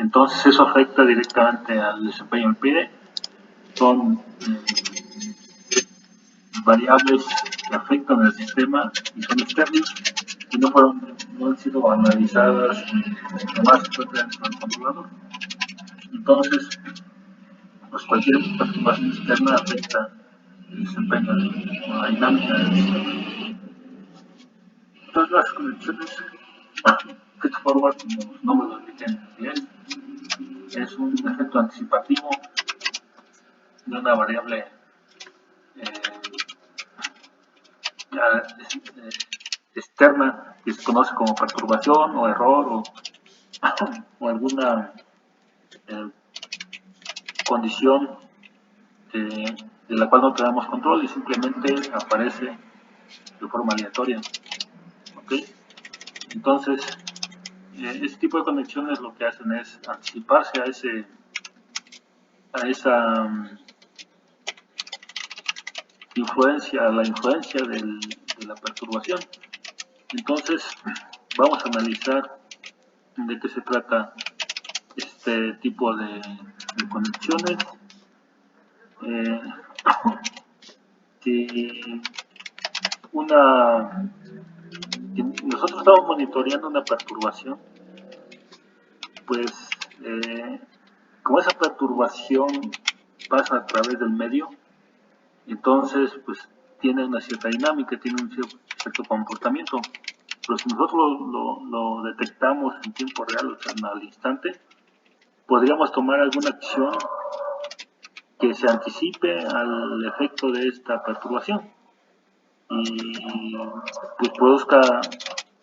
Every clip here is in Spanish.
Entonces eso afecta directamente al desempeño del PIDE. Son variables que afectan al sistema y son externos y no han sido analizadas ni demás dentro del controlador. Entonces, pues cualquier perturbación externa afecta el desempeño de la dinámica del sistema. Todas las conexiones feedforward, como los nombres lo indican bien, es un efecto anticipativo de una variable externa que se conoce como perturbación o error o alguna condición de la cual no tenemos control y simplemente aparece de forma aleatoria. ¿Okay? Entonces, este tipo de conexiones lo que hacen es anticiparse a esa influencia, a la influencia de la perturbación. Entonces, vamos a analizar de qué se trata este tipo de conexiones. Si nosotros estamos monitoreando una perturbación, pues como esa perturbación pasa a través del medio, entonces pues tiene una cierta dinámica, tiene un cierto comportamiento. Pero si nosotros lo detectamos en tiempo real, o sea, al instante, podríamos tomar alguna acción que se anticipe al efecto de esta perturbación y pues produzca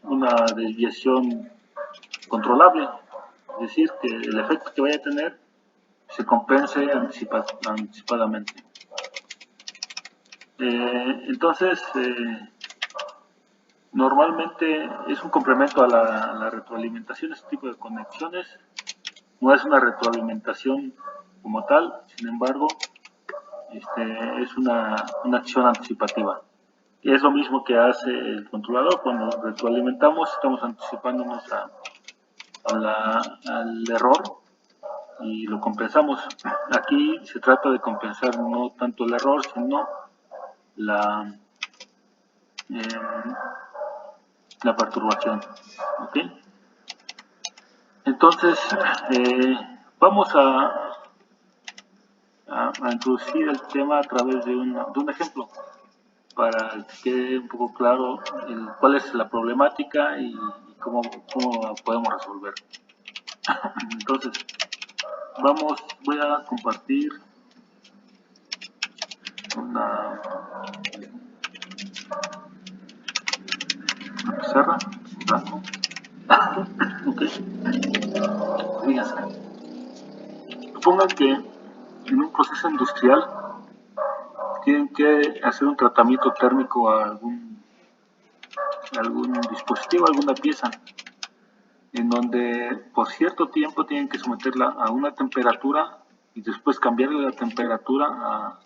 una desviación controlable, es decir, que el efecto que vaya a tener se compense anticipadamente. Entonces, normalmente es un complemento a la retroalimentación, este tipo de conexiones. No es una retroalimentación como tal, sin embargo, es una acción anticipativa. Y es lo mismo que hace el controlador. Cuando retroalimentamos, estamos anticipándonos al error y lo compensamos. Aquí se trata de compensar no tanto el error, sino la perturbación. ¿Okay? Entonces, vamos a introducir el tema a través de un ejemplo para que quede un poco claro cuál es la problemática y cómo podemos resolver. Entonces, voy a compartir una pizarra. Ok. Fíjense. Supongan que en un proceso industrial tienen que hacer un tratamiento térmico a algún dispositivo, alguna pieza, en donde por cierto tiempo tienen que someterla a una temperatura y después cambiarle la temperatura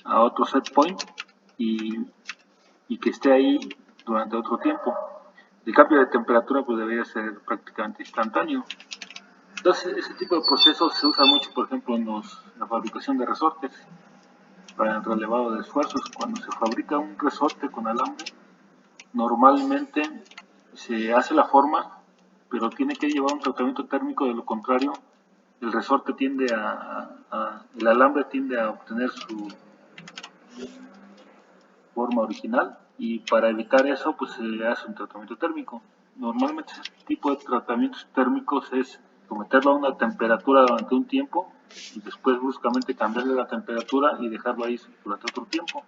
a otro set point y que esté ahí durante otro tiempo. El cambio de temperatura pues debería ser prácticamente instantáneo. Entonces, ese tipo de procesos se usa mucho, por ejemplo, en la fabricación de resortes para el relevado de esfuerzos. Cuando se fabrica un resorte con alambre, normalmente se hace la forma, pero tiene que llevar un tratamiento térmico, de lo contrario, el resorte el alambre tiende a obtener su forma original y para evitar eso, pues se hace un tratamiento térmico. Normalmente ese tipo de tratamientos térmicos es someterlo a una temperatura durante un tiempo y después bruscamente cambiarle la temperatura y dejarlo ahí durante otro tiempo.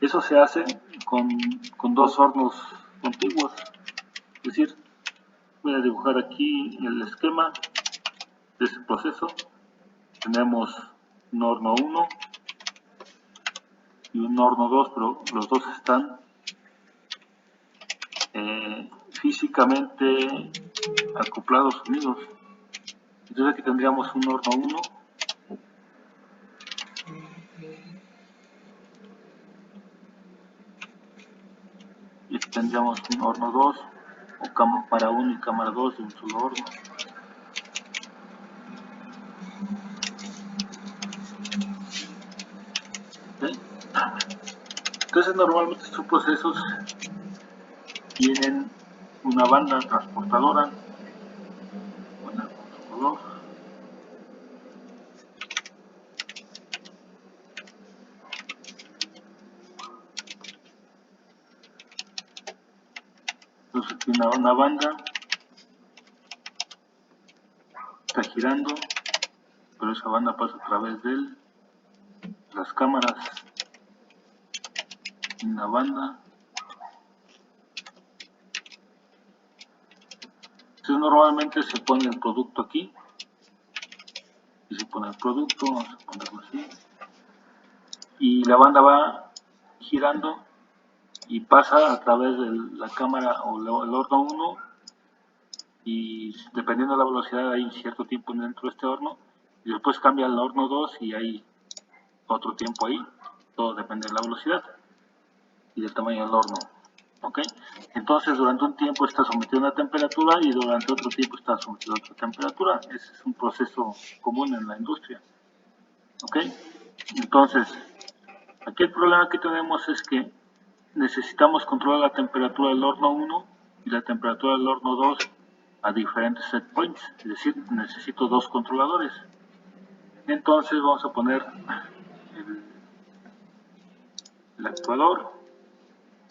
Eso se hace con dos hornos contiguos. Es decir, voy a dibujar aquí el esquema de ese proceso. Tenemos un horno 1 y un horno 2, pero los dos están físicamente acoplados, unidos. Entonces aquí tendríamos un horno 1 y aquí tendríamos un horno 2 o cámara 1 y cámara 2 de un solo horno. Entonces normalmente estos procesos tienen una banda transportadora, entonces tiene una banda, está girando, pero esa banda pasa a través de las cámaras en la banda. Entonces normalmente se pone el producto aquí y se pone el producto, vamos a ponerlo así, y la banda va girando y pasa a través de la cámara o el horno 1, y dependiendo de la velocidad hay un cierto tiempo dentro de este horno, y después cambia al horno 2 y hay otro tiempo ahí. Todo depende de la velocidad y del tamaño del horno. ¿Ok? Entonces durante un tiempo está sometido a una temperatura y durante otro tiempo está sometido a otra temperatura. Ese es un proceso común en la industria. ¿Ok? Entonces, aquí el problema que tenemos es que necesitamos controlar la temperatura del horno 1 y la temperatura del horno 2 a diferentes set points, es decir, necesito dos controladores. Entonces vamos a poner el actuador,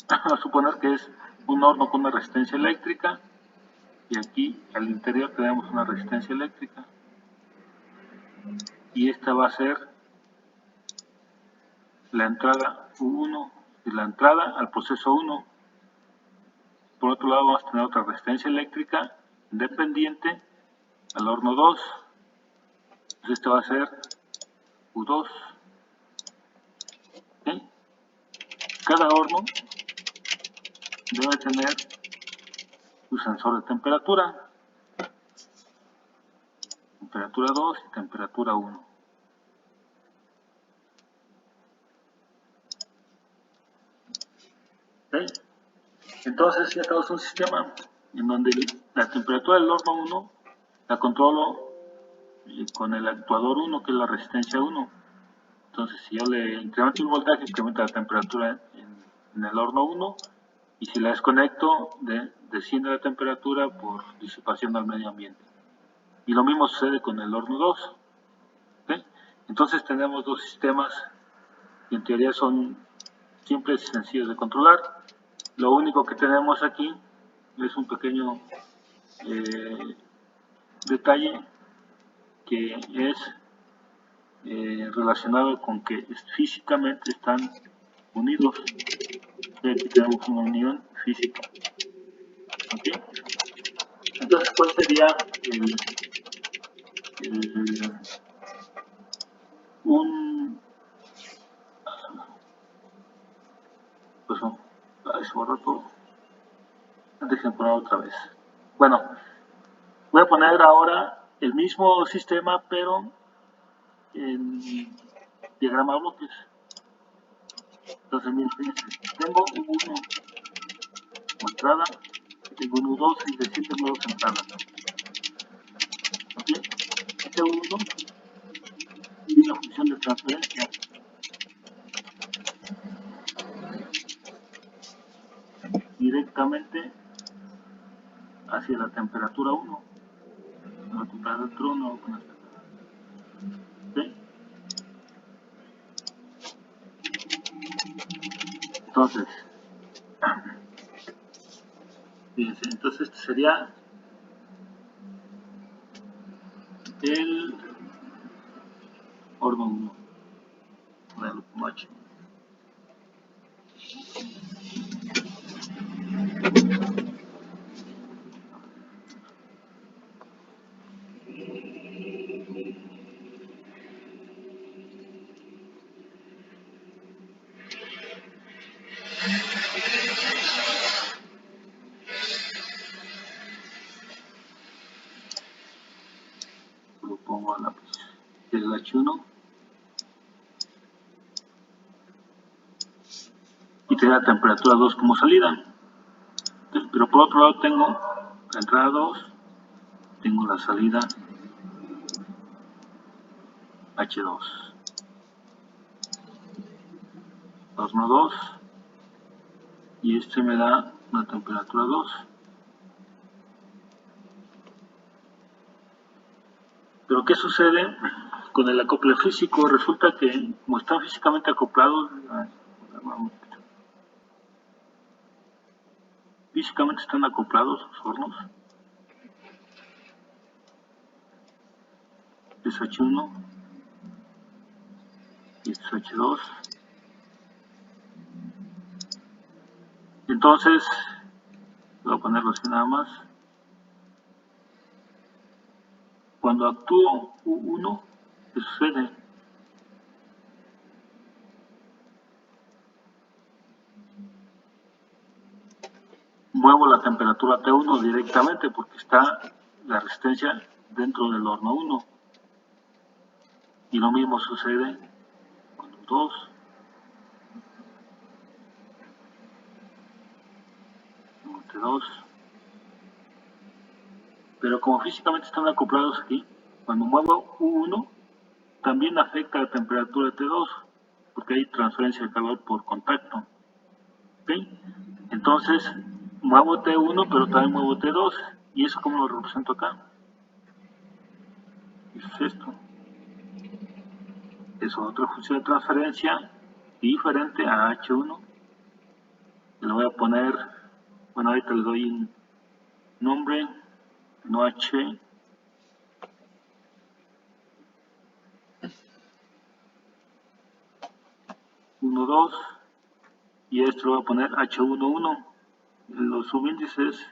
a suponer que es un horno con una resistencia eléctrica, y aquí al interior tenemos una resistencia eléctrica, y esta va a ser la entrada U1 y la entrada al proceso 1. Por otro lado vamos a tener otra resistencia eléctrica independiente al horno 2, entonces este va a ser U2. ¿Okay? Cada horno debe tener su sensor de temperatura, temperatura 2 y temperatura 1. ¿Okay? Entonces ya tenemos un sistema en donde la temperatura del horno 1 la controlo con el actuador 1, que es la resistencia 1. Entonces si yo le incremento el voltaje, incrementa la temperatura en el horno 1, y si la desconecto, desciende la temperatura por disipación al medio ambiente. Y lo mismo sucede con el horno 2. ¿Okay? Entonces tenemos dos sistemas que en teoría son simples y sencillos de controlar. Lo único que tenemos aquí es un pequeño detalle que es relacionado con que físicamente están unidos. Aquí tenemos una unión física. ¿Okay? Entonces, ¿cuál sería pues no, se borró todo. Déjenme poner otra vez. Bueno, voy a poner ahora el mismo sistema, pero en diagrama de bloques. Entonces, miren, tengo un 1 como entrada, tengo un U2 y de 7 nuevos entradas. ¿Okay? Este U1 tiene una función de transferencia. Directamente hacia la temperatura 1. La temperatura 1 con esta. ¿Okay? Entonces, fíjense, entonces este sería el horno 1. Ponerlo como H. Lo pongo a la posición del H1 y tiene la temperatura 2 como salida. Entonces, pero por otro lado tengo la entrada 2, tengo la salida H2. Horno 2, y este me da una temperatura 2. Pero ¿qué sucede con el acople físico? Resulta que como están físicamente acoplados, físicamente están acoplados los hornos. Es H1 y este es H2. Entonces, voy a ponerlo así nada más. Cuando actúo U1, ¿qué sucede? Muevo la temperatura T1 directamente porque está la resistencia dentro del horno 1. Y lo mismo sucede con U2. Con T2. Pero como físicamente están acoplados aquí, cuando muevo U1, también afecta la temperatura T2, porque hay transferencia de calor por contacto. ¿Okay? Entonces, muevo T1, pero también muevo T2. ¿Y eso cómo lo represento acá? Eso es esto. Es otra función de transferencia diferente a H1. Le voy a poner, bueno, ahorita le doy un nombre, no H. Uno, 2, y esto lo voy a poner H11. Los subíndices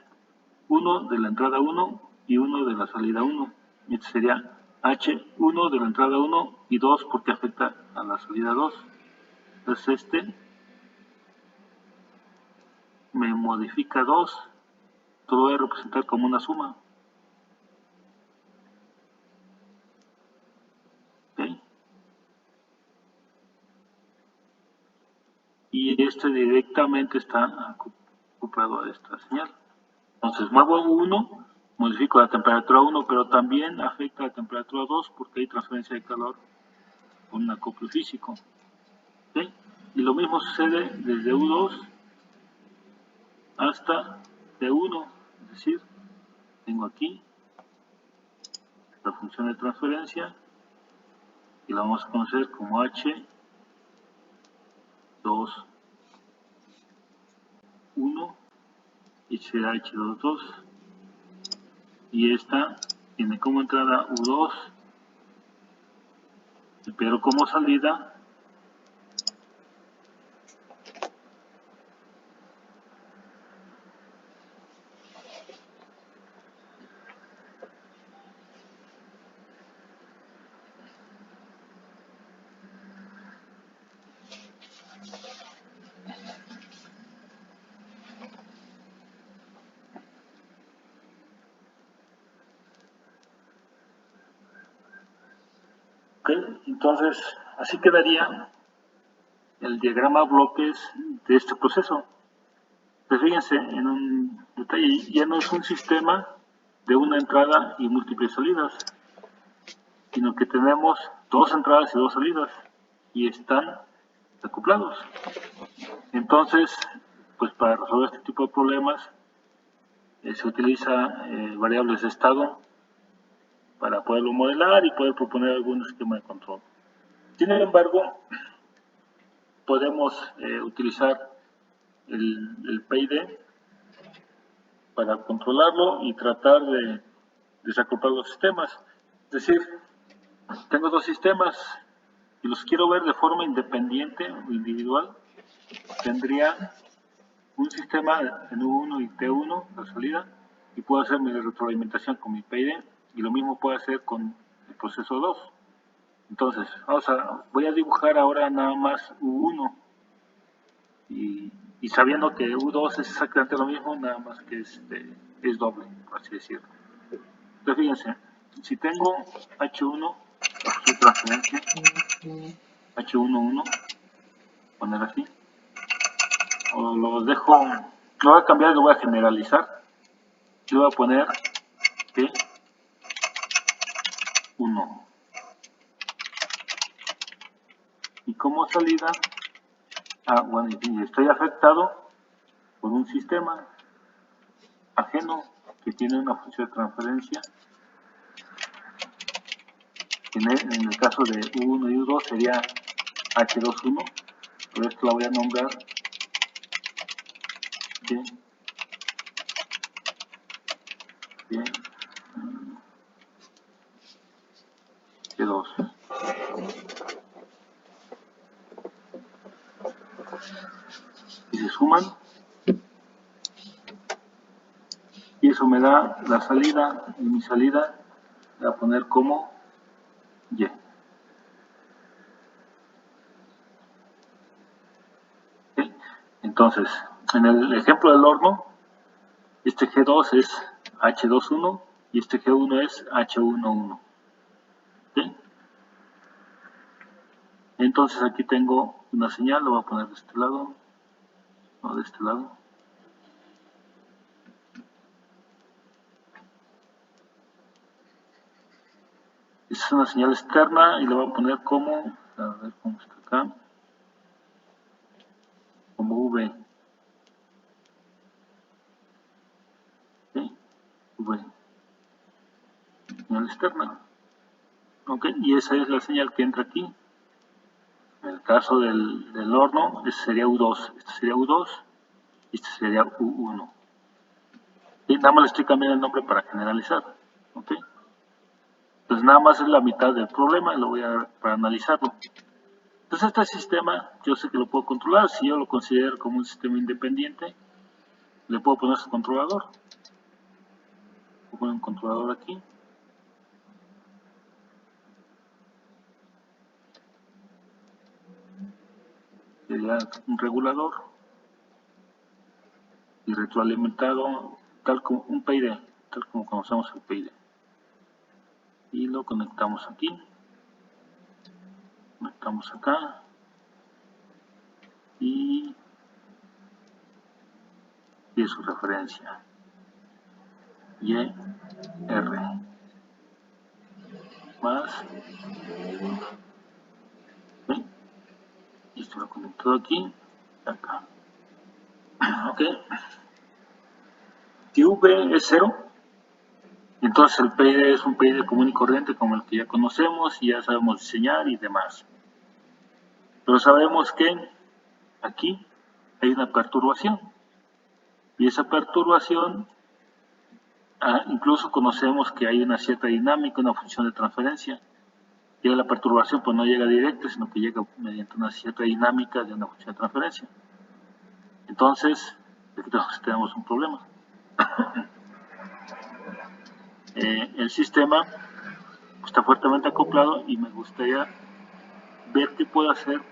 1 de la entrada 1 y 1 de la salida 1. Este sería H1 de la entrada 1 y 2 porque afecta a la salida 2. Entonces este me modifica 2. Esto lo voy a representar como una suma. ¿Okay? Y este directamente está acoplado a esta señal. Entonces muevo 1, modifico la temperatura 1, pero también afecta la temperatura 2 porque hay transferencia de calor con un acople físico. ¿Okay? Y lo mismo sucede desde U2 hasta T1, es decir, tengo aquí la función de transferencia y la vamos a conocer como H2, 1 y será H2, 2. Y esta tiene como entrada U2, pero como salida ¿okay? Entonces, así quedaría el diagrama bloques de este proceso. Pues fíjense en un detalle, ya no es un sistema de una entrada y múltiples salidas, sino que tenemos dos entradas y dos salidas y están acoplados. Entonces, pues para resolver este tipo de problemas se utiliza variables de estado para poderlo modelar y poder proponer algún esquema de control. Sin embargo, podemos utilizar el PID para controlarlo y tratar de desacoplar los sistemas. Es decir, tengo dos sistemas y los quiero ver de forma independiente o individual. Tendría un sistema en U1 y T1, la salida, y puedo hacer mi retroalimentación con mi PID y lo mismo puedo hacer con el proceso 2. Entonces, voy a dibujar ahora nada más U1 y sabiendo que U2 es exactamente lo mismo, nada más que es doble, por así decirlo. Entonces, fíjense, si tengo H1, su transferencia, H11, poner así, o los dejo, lo voy a cambiar y lo voy a generalizar, y voy a poner P1. Y como salida, bueno, y estoy afectado por un sistema ajeno que tiene una función de transferencia. En el caso de U1 y U2 sería H21, pero esto la voy a nombrar G2. Y se suman, y eso me da la salida, y mi salida la voy a poner como Y. ¿Sí? Entonces, en el ejemplo del horno, este G2 es H21 y este G1 es H11. ¿Sí? Entonces aquí tengo una señal, lo voy a poner de este lado, no de este lado. Esta es una señal externa y le voy a poner como, a ver cómo está acá, como V. ¿Sí? V. Señal externa. Ok, y esa es la señal que entra aquí. En el caso del horno, este sería U2, este sería U2 y este sería U1. Y nada más le estoy cambiando el nombre para generalizar. ¿Ok? Entonces nada más es la mitad del problema y lo voy a para analizarlo. Entonces este sistema yo sé que lo puedo controlar. Si yo lo considero como un sistema independiente, le puedo poner su controlador. Voy a poner un controlador aquí. Sería un regulador y retroalimentado tal como un PID, tal como conocemos el PID. Y lo conectamos aquí, conectamos acá y su referencia YR más, ¿sí? Y esto lo conecto aquí y acá. Ok, si V es 0, entonces el PID es un PID común y corriente como el que ya conocemos y ya sabemos diseñar y demás. Pero sabemos que aquí hay una perturbación y esa perturbación, incluso conocemos que hay una cierta dinámica, una función de transferencia. Y la perturbación pues no llega directa, sino que llega mediante una cierta dinámica de una función de transferencia. Entonces, aquí tenemos un problema. El sistema está fuertemente acoplado y me gustaría ver qué puedo hacer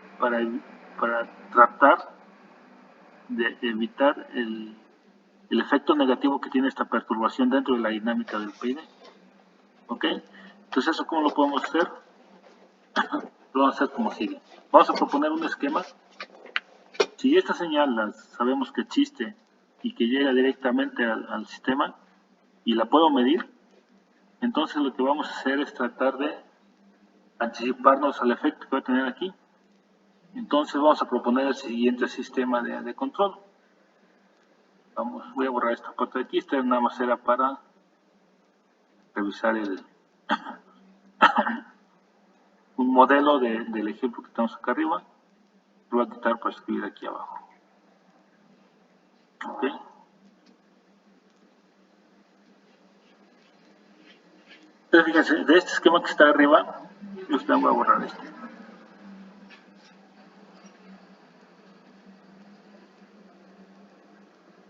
para tratar de evitar el efecto negativo que tiene esta perturbación dentro de la dinámica del PID. ¿Ok? Entonces, ¿eso cómo lo podemos hacer? Lo vamos a hacer como sigue. Vamos a proponer un esquema. Si esta señal sabemos que existe y que llega directamente al sistema y la puedo medir, entonces lo que vamos a hacer es tratar de anticiparnos al efecto que va a tener aquí. Entonces vamos a proponer el siguiente sistema de control. Voy a borrar esta parte de aquí, esta nada más era para revisar un modelo del ejemplo que tenemos acá arriba. Lo voy a quitar para escribir aquí abajo. ¿Ok? Entonces fíjense, de este esquema que está arriba, yo voy a borrar este.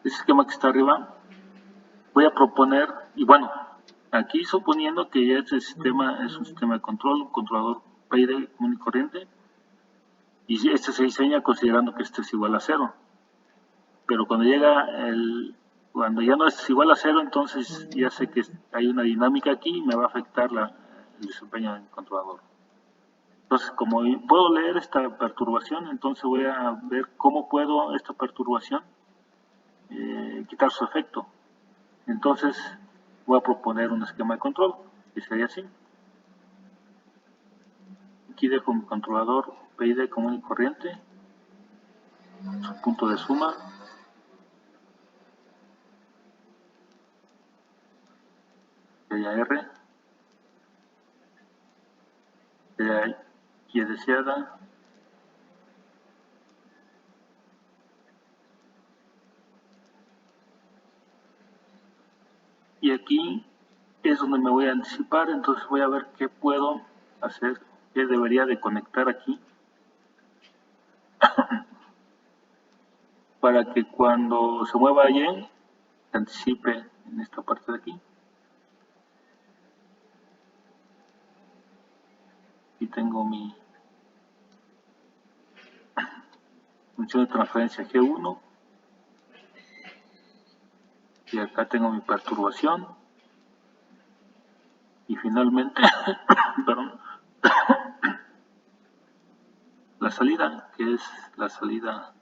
Este esquema que está arriba, voy a proponer, y bueno, aquí suponiendo que ya este sistema es un sistema de control, un controlador PID común y corriente, y este se diseña considerando que este es igual a 0. Pero cuando cuando ya no es igual a 0, entonces ya sé que hay una dinámica aquí y me va a afectar el desempeño del controlador. Entonces, como puedo leer esta perturbación, entonces voy a ver cómo puedo esta perturbación quitar su efecto. Entonces, voy a proponer un esquema de control, que sería así. Aquí dejo mi controlador PID común y corriente, su punto de suma, sería R, sería Y deseada, y aquí es donde me voy a anticipar. Entonces voy a ver qué puedo hacer, qué debería de conectar aquí para que cuando se mueva Y se anticipe en esta parte de aquí. Y tengo mi función de transferencia G1 y acá tengo mi perturbación y finalmente perdón, la salida, que es la salida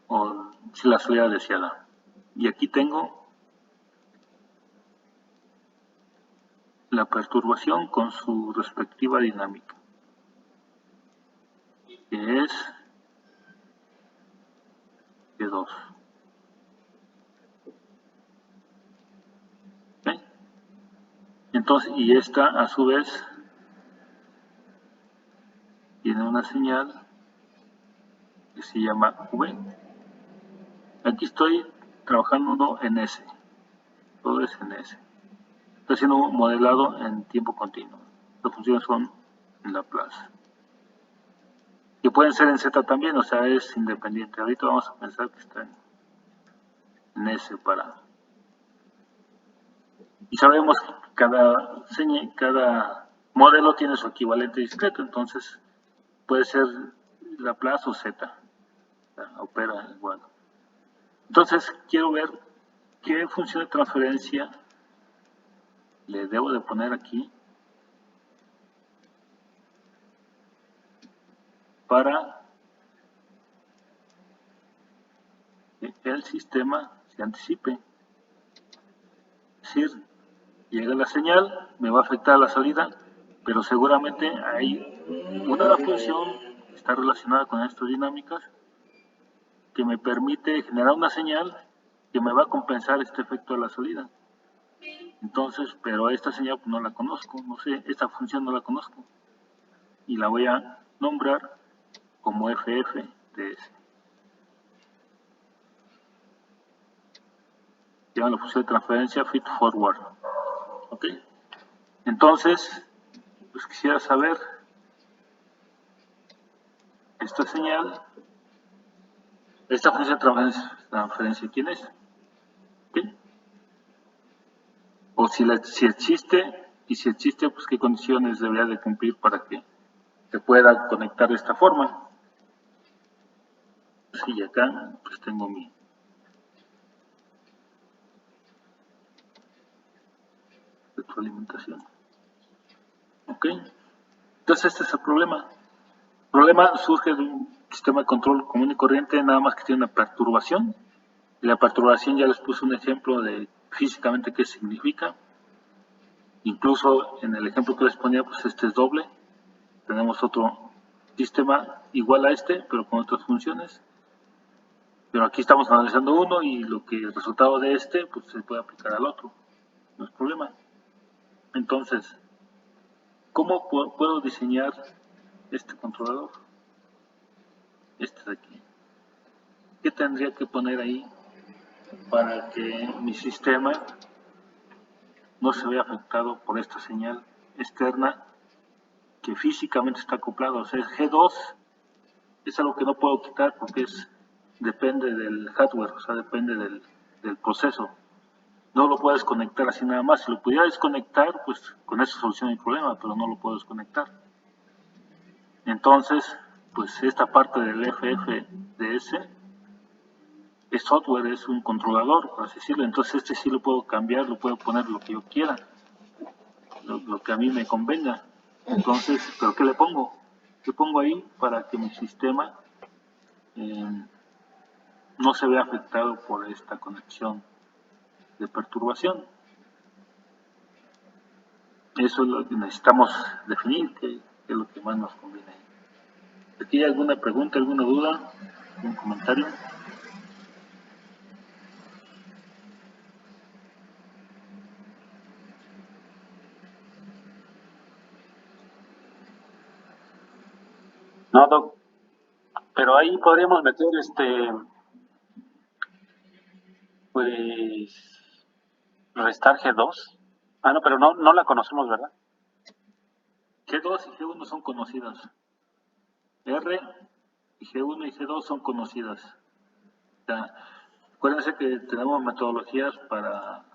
o si la salida deseada. Y aquí tengo la perturbación con su respectiva dinámica, que es G2. ¿Okay? Entonces, y esta a su vez tiene una señal que se llama V. Aquí estoy trabajando en S, todo es en S. Estoy haciendo un modelado en tiempo continuo. Las funciones son en Laplace. Que pueden ser en Z también, o sea, es independiente. Ahorita vamos a pensar que está en S para... Y sabemos que cada modelo tiene su equivalente discreto, entonces puede ser Laplace o Z. O sea, opera igual. Entonces, quiero ver qué función de transferencia le debo de poner aquí para que el sistema se anticipe. Es decir, llega la señal, me va a afectar la salida, pero seguramente hay una función que está relacionada con estas dinámicas que me permite generar una señal que me va a compensar este efecto de la salida. Entonces, pero esta señal no la conozco, no sé, esta función no la conozco. Y la voy a nombrar como FF de S. Llama la función de transferencia feed forward. ¿Ok? Entonces, pues quisiera saber esta señal, esta función de transferencia, ¿quién es? ¿Sí? O si existe, y si existe, pues qué condiciones debería de cumplir para que se pueda conectar de esta forma. Sí, y acá pues tengo mi retroalimentación. ¿Ok? Entonces este es el problema. El problema surge de un sistema de control común y corriente, nada más que tiene una perturbación. Y la perturbación ya les puse un ejemplo de físicamente qué significa. Incluso en el ejemplo que les ponía, pues este es doble. Tenemos otro sistema igual a este, pero con otras funciones. Pero aquí estamos analizando uno y lo que el resultado de este, pues se puede aplicar al otro. No es problema. Entonces, ¿cómo puedo diseñar este controlador? Este de aquí. ¿Qué tendría que poner ahí para que mi sistema no se vea afectado por esta señal externa que físicamente está acoplado? O sea, el G2 es algo que no puedo quitar porque depende del hardware, o sea, depende del proceso. No lo puedes conectar así nada más. Si lo pudiera desconectar, pues con eso soluciona el problema, pero no lo puedo desconectar. Entonces, pues esta parte del FFDS es software, es un controlador, por así decirlo. Entonces este sí lo puedo cambiar, lo puedo poner lo que yo quiera, lo que a mí me convenga. Entonces, ¿pero qué le pongo? ¿Qué pongo ahí para que mi sistema no se vea afectado por esta conexión de perturbación? Eso es lo que necesitamos definir, que es lo que más nos conviene. ¿Aquí hay alguna pregunta, alguna duda, algún comentario? No, Doc, pero ahí podríamos meter pues restar G2. Ah, no, pero no la conocemos, ¿verdad? G2 y G1 son conocidas. R y G1 y G2 son conocidas. O sea, acuérdense que tenemos metodologías para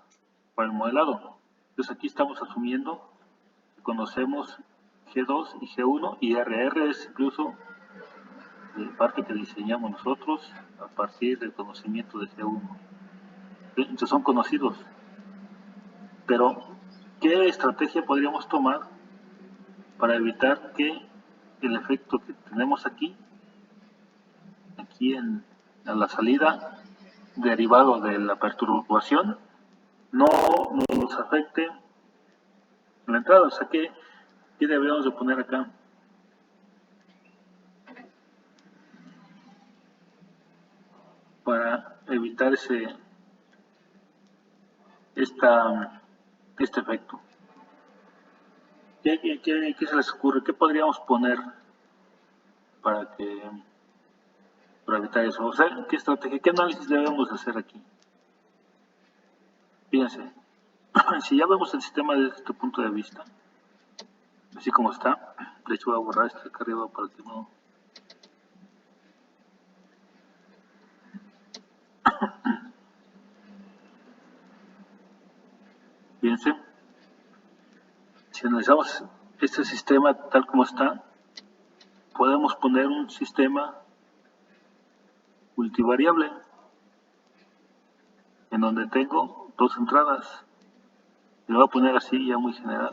el modelado. Entonces aquí estamos asumiendo que conocemos G2 y G1 y RR es incluso parte que diseñamos nosotros a partir del conocimiento de G1. Entonces son conocidos. Pero, ¿qué estrategia podríamos tomar para evitar que el efecto que tenemos aquí a la salida, derivado de la perturbación, no nos afecte en la entrada? O sea, ¿qué deberíamos de poner acá? Para evitar este efecto. ¿Qué se les ocurre? ¿Qué podríamos poner para evitar eso? O sea, ¿qué estrategia, qué análisis debemos hacer aquí? Fíjense, si ya vemos el sistema desde este punto de vista, así como está, de hecho voy a borrar esto de acá arriba para que no... Fíjense, si analizamos este sistema tal como está, podemos poner un sistema multivariable en donde tengo dos entradas. Lo voy a poner así ya muy general.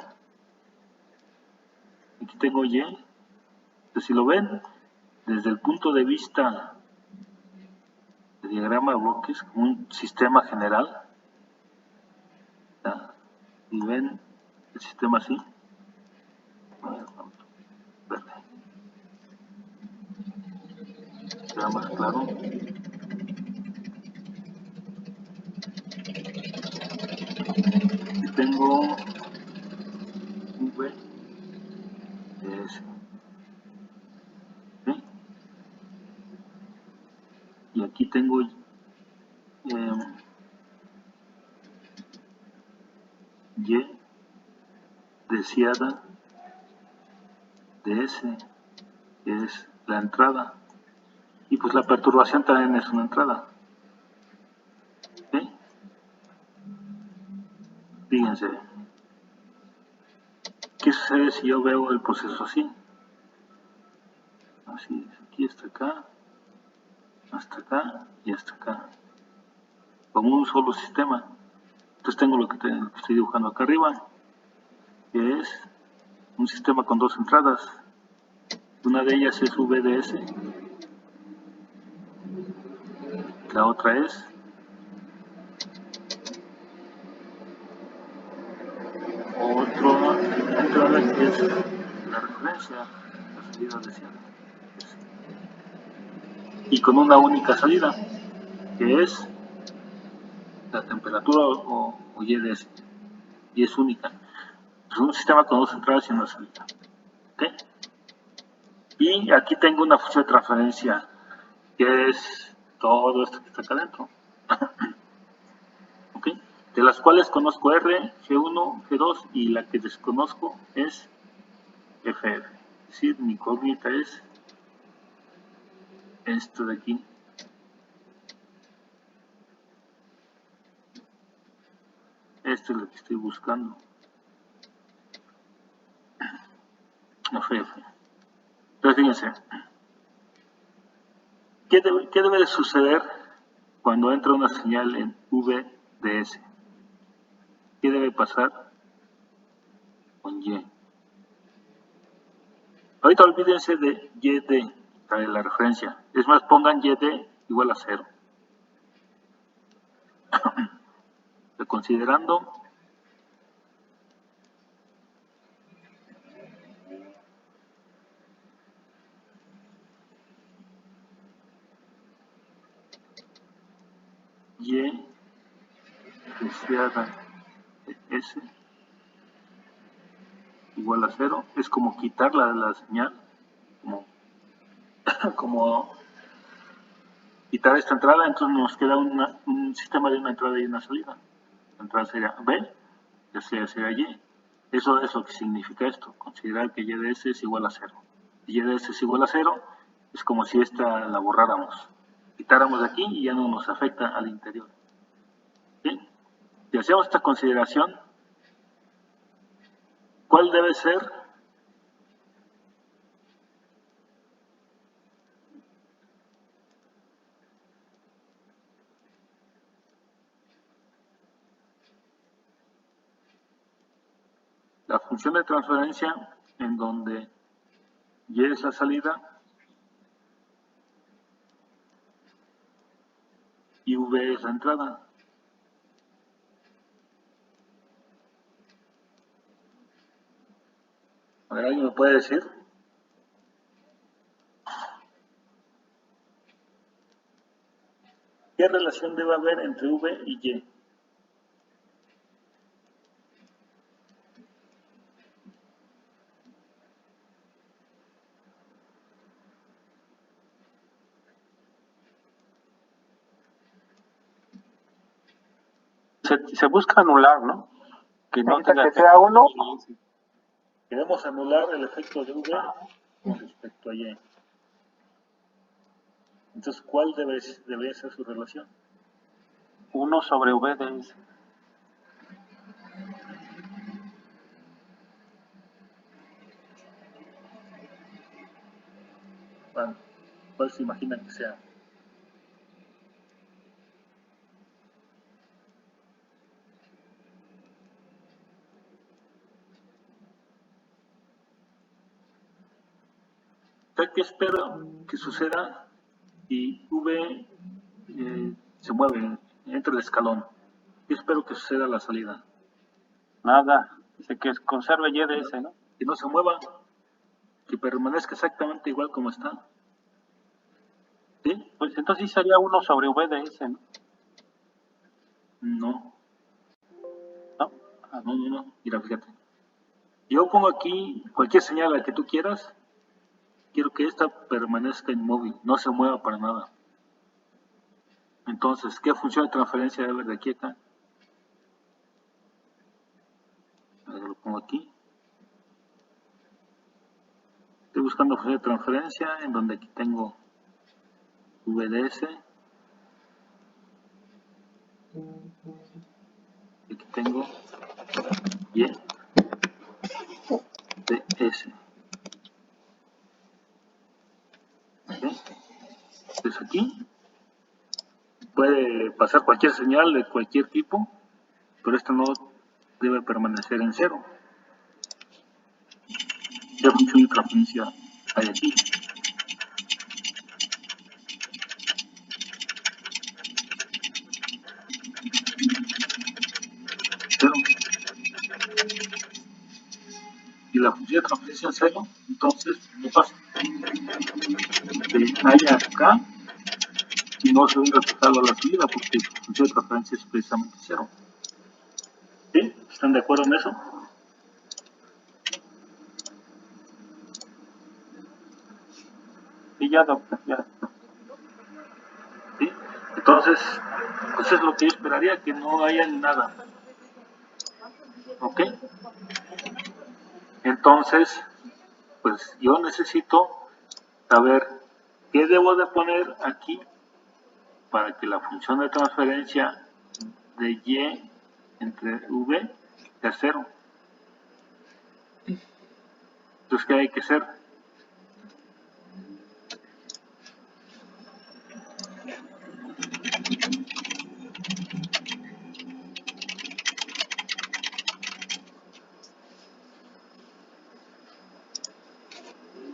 Aquí tengo Y. Entonces, si lo ven desde el punto de vista del diagrama de bloques, como un sistema general, ¿ya? Y ven el sistema así, verde, queda más claro. Aquí tengo V de S. ¿Sí? Y aquí tengo Y deseada de S, que es la entrada. Y pues la perturbación también es una entrada. ¿Sí? Fíjense, ¿qué sucede si yo veo el proceso así? Así, aquí hasta acá y hasta acá, como un solo sistema. Entonces tengo lo que estoy dibujando acá arriba, que es un sistema con dos entradas. Una de ellas es VDS, la otra es otra entrada que es la referencia, la salida deseada. Y con una única salida, que es la temperatura o YDS, y es única. Es un sistema con dos entradas y una salida. ¿Okay? Y aquí tengo una función de transferencia, que es todo esto que está acá adentro. ¿Okay? De las cuales conozco R, G1, G2 y la que desconozco es FF. Es decir, mi incógnita es esto de aquí. Esto es lo que estoy buscando. FF. Entonces, fíjense. ¿Qué debe de suceder cuando entra una señal en VDS? ¿Qué debe pasar con Y? Ahorita olvídense de YD, de la referencia. Es más, pongan YD igual a 0. Considerando Y deseada de S igual a 0, es como quitarla de la señal, como como quitar esta entrada, entonces nos queda un sistema de una entrada y una salida. La entrada sería B, la salida sería Y. Eso es lo que significa esto, considerar que Y de S es igual a 0. Y de S es igual a 0, es como si esta la borráramos. Quitáramos de aquí y ya no nos afecta al interior. ¿Sí? Si hacemos esta consideración, ¿cuál debe ser la función de transferencia en donde Y es la salida y V es la entrada? A ver, ¿alguien me puede decir? ¿Qué relación debe haber entre V y Y? Se busca anular, ¿no? Que no tenga que sea uno. Queremos anular el efecto de V con respecto a Y. Entonces, ¿cuál debería ser su relación? 1 sobre V de S. Bueno, ¿cuál se imaginan que sea? ¿Qué espero que suceda y V se mueve, entra el escalón? ¿Qué espero que suceda a la salida? Nada. Dice que conserve Y de S, ¿no? Que no se mueva, que permanezca exactamente igual como está. ¿Sí? Pues entonces sí sería 1 sobre V de S, ¿no? No. ¿No? No. Mira, fíjate. Yo pongo aquí cualquier señal a la que tú quieras. Quiero que esta permanezca inmóvil, no se mueva para nada. Entonces, ¿qué función de transferencia debe haber de aquí a acá? Lo pongo aquí. Estoy buscando función de transferencia en donde aquí tengo VDS. Y aquí tengo YDS. ¿Sí? Entonces aquí puede pasar cualquier señal de cualquier tipo, pero esta no debe permanecer en cero. ¿Qué función de transferencia hay aquí? Cero. Y la función de transferencia es cero, entonces no pasa. Hay acá y no se ve reflejado a la salida porque la función de transferencia es precisamente cero. ¿Sí? ¿Están de acuerdo en eso? Y ya, doctor, ya. ¿Sí? Entonces, pues es lo que yo esperaría, que no haya nada. ¿Ok? Entonces, pues yo necesito saber qué debo de poner aquí para que la función de transferencia de Y entre V sea cero. Entonces, ¿qué hay que hacer?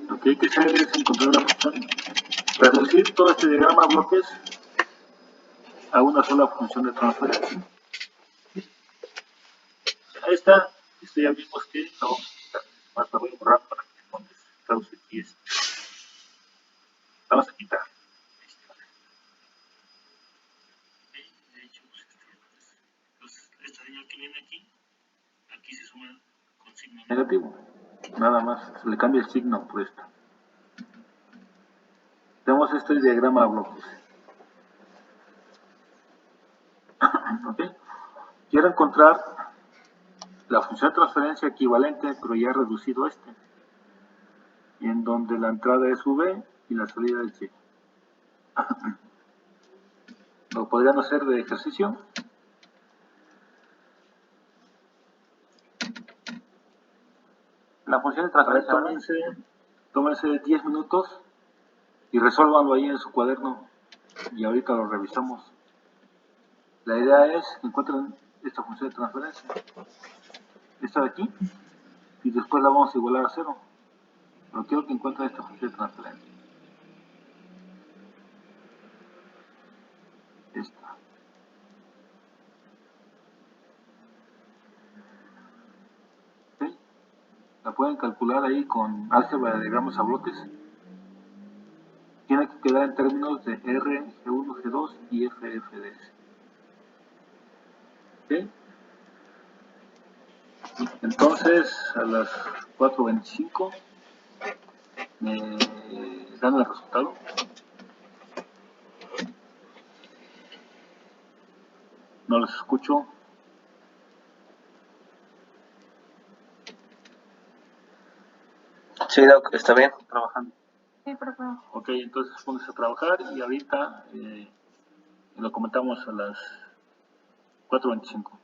Lo que hay que hacer es encontrar una función, reducir todo este diagrama de bloques a una sola función de transferencia. Ahí está, esto ya vimos que la vamos a quitar. Más la voy a borrar para que pongas traducir aquí esto. La vamos a quitar. Ahí está. De hecho, entonces, esta señal que viene aquí se suma con signo negativo. Nada más, se le cambia el signo por esto. tenemos este diagrama de bloques. ¿Okay? Quiero encontrar la función de transferencia equivalente, pero ya reducido en donde la entrada es V y la salida es Y. Lo podrían hacer de ejercicio. La función de transferencia. Tómense 10 minutos y resuélvanlo ahí en su cuaderno y ahorita lo revisamos. La idea es que encuentren esta función de transferencia, esta de aquí, y después la vamos a igualar a 0. Pero quiero que encuentren esta función de transferencia. Esta. ¿Sí? La pueden calcular ahí con álgebra de diagramas a bloques. Tiene que quedar en términos de R, G1, G2 y F, F de S. ¿Sí? Entonces, a las 4:25 me dan el resultado. No los escucho. Sí, Doc, está bien. Trabajando. Sí, profe. Ok, entonces pónganse a trabajar y ahorita lo comentamos a las 4:25.